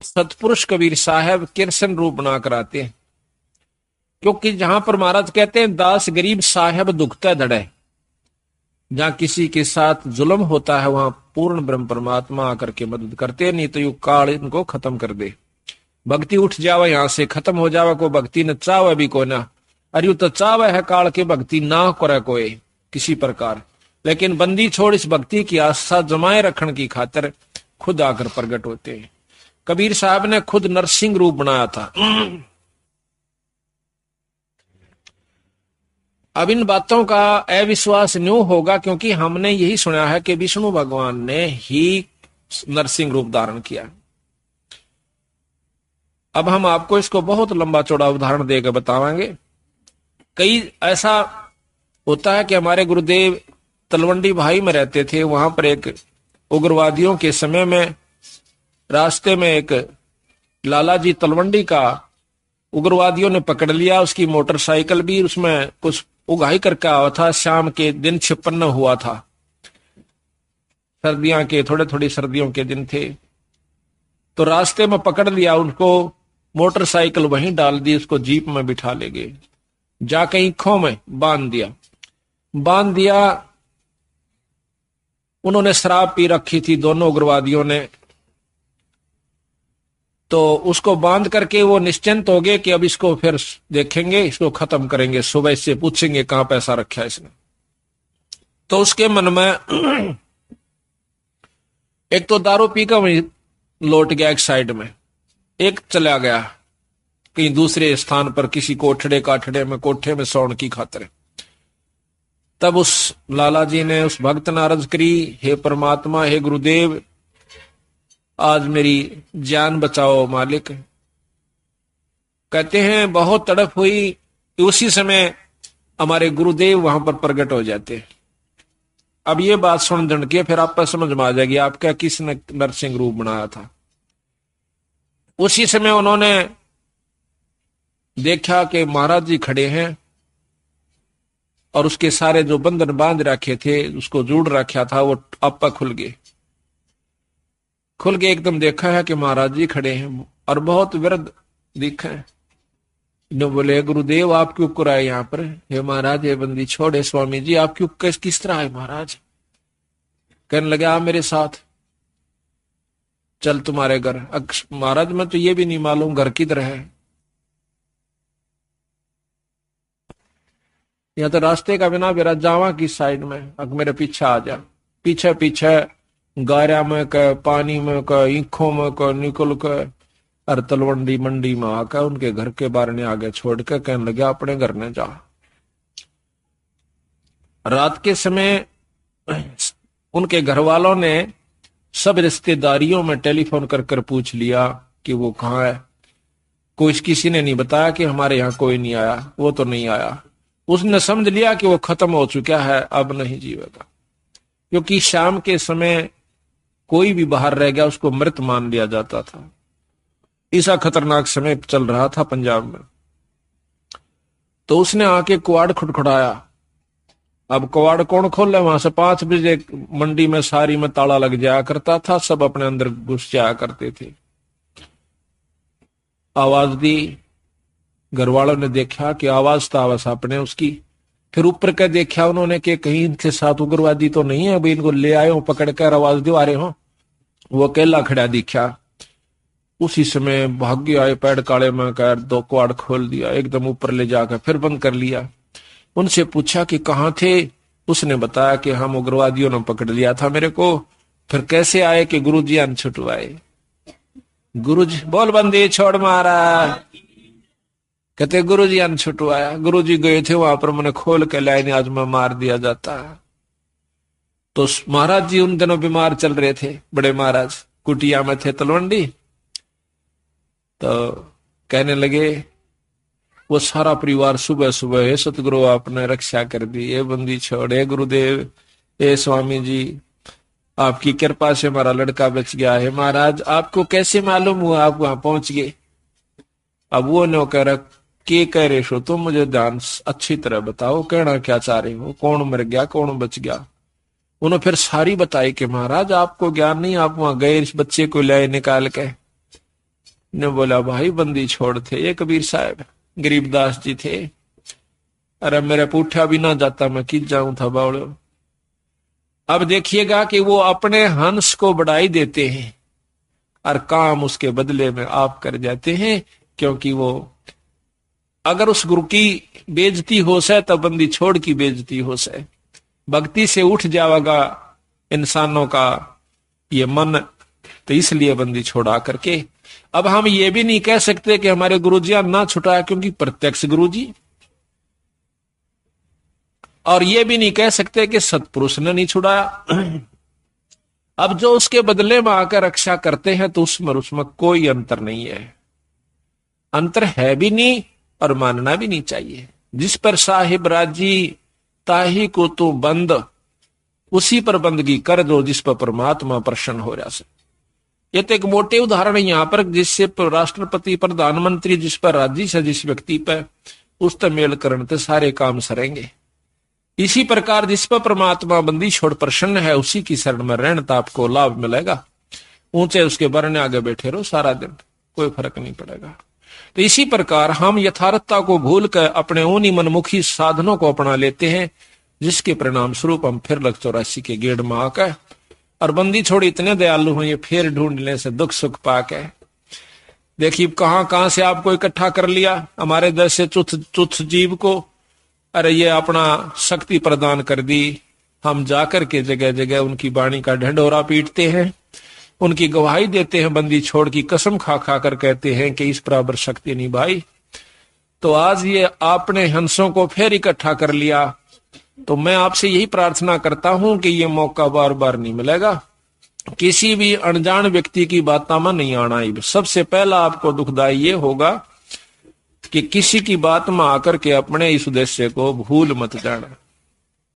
सतपुरुष कबीर साहब कृष्ण रूप बनाकर आते हैं, क्योंकि जहां पर महाराज कहते हैं दास गरीब साहब दुखता धड़े, जहां किसी के साथ जुल्म होता है वहां पूर्ण ब्रह्म परमात्मा आकर के मदद करते, नहीं तो यू काल इनको खत्म कर दे। भक्ति उठ जावे यहां से, खत्म हो जावे, को भक्ति न चावे भी को ना, अरे यू तो चावे है काल के भक्ति ना करे कोई किसी प्रकार, लेकिन बंदी छोड़ इस भक्ति की आस्था जमाए रखने की खातिर खुद आकर प्रकट होते हैं। कबीर साहब ने खुद नरसिंह रूप बनाया था। अब इन बातों का अविश्वास न्यू होगा, क्योंकि हमने यही सुना है कि विष्णु भगवान ने ही नरसिंह रूप धारण किया। अब हम आपको इसको बहुत लंबा चौड़ा उदाहरण देकर बतावांगे। कई ऐसा होता है कि हमारे गुरुदेव तलवंडी भाई में रहते थे, वहां पर एक उग्रवादियों के समय में रास्ते में एक लाला जी तलवंडी का उग्रवादियों ने पकड़ लिया, उसकी मोटरसाइकिल भी, उसमें कुछ उगाही करके आया था। शाम के दिन 56 हुआ था, सर्दियों के थोड़ी सर्दियों के दिन थे, तो रास्ते में पकड़ लिया उनको, मोटरसाइकिल वहीं डाल दी, उसको जीप में बिठा ले गए, जाके ईखों में बांध दिया। उन्होंने शराब पी रखी थी दोनों उग्रवादियों ने, तो उसको बांध करके वो निश्चिंत हो गए कि अब इसको फिर देखेंगे, इसको खत्म करेंगे, सुबह से पूछेंगे कहां पैसा रखा है इसने। तो उसके मन में एक तो दारू पी कर वहीं लौट गया एक साइड में, एक चला गया कहीं दूसरे स्थान पर किसी कोठे में सोने की खातिर। तब उस लाला जी ने उस भक्त ने अर्ज करी, हे परमात्मा, हे गुरुदेव, आज मेरी जान बचाओ मालिक। कहते हैं बहुत तड़प हुई, उसी समय हमारे गुरुदेव वहां पर प्रकट हो जाते। अब ये बात सुन जन के फिर आपको समझ में आ जाएगी आपका किसने नरसिंह रूप बनाया था। उसी समय उन्होंने देखा कि महाराज जी खड़े हैं और उसके सारे जो बंधन बांध रखे थे, उसको जोड़ रखा था, वो आपा खुल गए एकदम। देखा है कि महाराज जी खड़े हैं और बहुत वृद्ध दिखा है। बोले गुरुदेव आप क्यों कराए यहाँ पर? हे महाराज ये बंदी छोड़े, स्वामी जी आप क्यों किस तरह आए महाराज? कहने लगे आप मेरे साथ चल तुम्हारे घर। महाराज मैं तो ये भी नहीं मालूम घर किधर है, या तो रास्ते का बिना मेरा जावा की साइड में, अब मेरे पीछे आ जा। पीछे पीछे गारा में का, पानी में का, ईखों में का निकल कर और तलवंडी मंडी में आकर उनके घर के बाहर ने आगे छोड़ कर कहने लगे अपने घर ने जा। रात के समय उनके घर वालों ने सब रिश्तेदारियों में टेलीफोन कर कर पूछ लिया कि वो कहाँ है। किसी ने नहीं बताया कि हमारे यहाँ कोई नहीं आया, वो तो नहीं आया। उसने समझ लिया कि वो खत्म हो चुका है, अब नहीं जीवेगा, क्योंकि शाम के समय कोई भी बाहर रह गया उसको मृत मान लिया जाता था। ऐसा खतरनाक समय चल रहा था पंजाब में। तो उसने आके कुआड़ खुटखुटाया। अब कुआड़ कौन खोले? वहां से 5 बजे मंडी में सारी में ताला लग जाया करता था, सब अपने अंदर घुस जाया करते थे। आवाज दी, घर वालों ने देखा कि आवाज तो आवाज अपने उसकी। फिर ऊपर के देखा उन्होंने कि कहीं इनके साथ उग्रवादी तो नहीं है, अभी इनको ले आए हो पकड़ कर, आवाज दो आ रहे हो। वो अकेला खड़ा दिखा। उसी समय भाग्य आए पैड काले में कर 2 कुआड़ खोल दिया, एकदम ऊपर ले जाकर फिर बंद कर लिया। उनसे पूछा कि कहाँ थे? उसने बताया कि हम उग्रवादियों ने पकड़ लिया था मेरे को। फिर कैसे आए? कि गुरुजी अन छुटवाए। गुरुजी बोल बंदी छोड़ मारा। कहते गुरुजी अन छुटवाया। गुरुजी गए थे वहां पर, मैंने खोल के लाइन आज में मार दिया जाता। तो महाराज जी उन दिनों बीमार चल रहे थे, बड़े महाराज कुटिया में थे तलवंडी। तो कहने लगे वो सारा परिवार सुबह सुबह, हे सतगुरु आपने रक्षा कर दी, ये बंदी छोड़, हे गुरुदेव, हे स्वामी जी आपकी कृपा से हमारा लड़का बच गया है। महाराज आपको कैसे मालूम हुआ आप वहां पहुंच गए? अब वो नौकर के कह रहे हो तुम, मुझे ध्यान अच्छी तरह बताओ, कहना क्या चाह रहे हो, कौन मर गया कौन बच गया? उन्होंने फिर सारी बताई कि महाराज आपको ज्ञान नहीं, आप वहां गए इस बच्चे को लाए निकाल के, ने बोला भाई बंदी छोड़ थे ये कबीर साहब, गरीबदास जी थे। अरे मेरे पूठा भी ना जाता, मैं किस जाऊं था बावड़ो। अब देखिएगा कि वो अपने हंस को बढ़ाई देते हैं और काम उसके बदले में आप कर जाते हैं, क्योंकि वो अगर उस गुरु की बेइज्जती हो से तो बंदी छोड़ की बेइज्जती हो से, भक्ति से उठ जाएगा इंसानों का ये मन, तो इसलिए बंदी छोड़ा करके। अब हम ये भी नहीं कह सकते कि हमारे गुरुजियां ना छुटाया, क्योंकि प्रत्यक्ष गुरुजी, और ये भी नहीं कह सकते कि सतपुरुष ने नहीं छुड़ाया। अब जो उसके बदले में आकर रक्षा करते हैं तो उसमें कोई अंतर नहीं है, अंतर है भी नहीं और मानना भी नहीं चाहिए। जिस पर साहिब राजी ताही को तू बंद, उसी पर बंदगी कर दो जिस पर परमात्मा प्रसन्न हो रहा से। ये तो एक मोटे उदाहरण है यहाँ पर, जिससे राष्ट्रपति प्रधानमंत्री जिस पर राजी से जिस व्यक्ति पर, उस तक मेल करने से सारे काम सरेंगे। इसी प्रकार जिस पर परमात्मा बंदी छोड़ प्रसन्न है, उसी की शरण में रहने तो आपको लाभ मिलेगा। ऊंचे उसके बरने आगे बैठे रहो सारा दिन, कोई फर्क नहीं पड़ेगा। तो इसी प्रकार हम यथार्थता को भूल कर अपने उन्हीं मनमुखी साधनों को अपना लेते हैं, जिसके परिणाम स्वरूप हम फिर 84 के गेड़ में आकर और बंदी छोड़ इतने दयालु हैं, ये फिर ढूंढने से दुख सुख पाके। देखिए कहां कहां से आपको इकट्ठा कर लिया, हमारे देश से चुथ जीव को, अरे ये अपना शक्ति प्रदान कर दी। हम जाकर के जगह जगह उनकी वाणी का ढंढोरा पीटते हैं, उनकी गवाही देते हैं, बंदी छोड़ की कसम खा खा कर कहते हैं कि इस बराबर शक्ति नहीं भाई। तो आज ये आपने हंसों को फिर इकट्ठा कर लिया, तो मैं आपसे यही प्रार्थना करता हूं कि ये मौका बार बार नहीं मिलेगा। किसी भी अनजान व्यक्ति की बातों में नहीं आना ही। सबसे पहला आपको दुखदाई ये होगा कि किसी की बात में आकर के अपने इस उद्देश्य को भूल मत जाना।